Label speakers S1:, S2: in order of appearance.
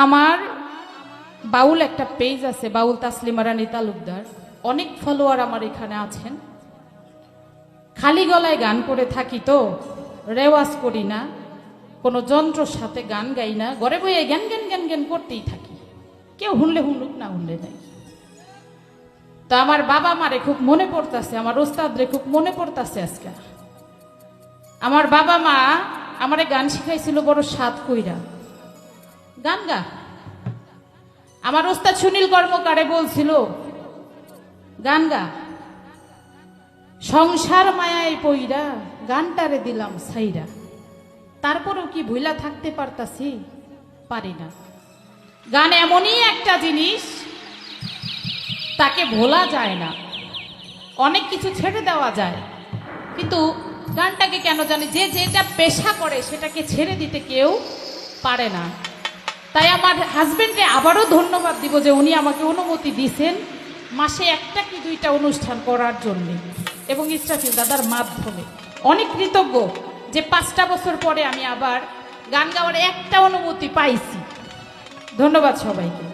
S1: আমার বাউল একটা পেজ আছে, বাউল তাসলিমা রানী তালুকদার। অনেক ফলোয়ার আমার এখানে আছেন। খালি গলায় গান করে থাকি, তো রেওয়াজ করি না, কোনো যন্ত্রর সাথে গান গাই না, ঘরে বইয়ে জ্ঞান জ্ঞান জ্ঞান জ্ঞান করতেই থাকি। কেউ শুনলে শুনুক, না শুনলে নাই। তো আমার বাবা মারে খুব মনে পড়তেছে, আমার ওস্তাদরে খুব মনে পড়তেছে আজকে। আমার বাবা মা আমারে গান শিখাইছিল বড় সাত কইরা, গান গা। আমার ওস্তাদ সুনীল কর্মকারে বলছিল গান গা। সংসার মায়ায় পইরা গানটারে দিলাম সাইরা। তারপরেও কি ভুলা থাকতে পারতাছি? পারি না। গান এমনই একটা জিনিস, তাকে ভোলা যায় না। অনেক কিছু ছেড়ে দেওয়া যায়, কিন্তু গানটাকে কেন জানি যে যেটা পেশা করে সেটাকে ছেড়ে দিতে কেউ পারে না। তাই আমার হাজবেন্ডে আবারও ধন্যবাদ দিব যে উনি আমাকে অনুমতি দিয়েছেন মাসে একটা কি দুইটা অনুষ্ঠান করার জন্য, এবং ইসরাফিল দাদার মাধ্যমে অনেক কৃতজ্ঞ যে 5টা বছর পরে আমি আবার গান গাওয়ার একটা অনুমতি পাইছি। ধন্যবাদ সবাইকে।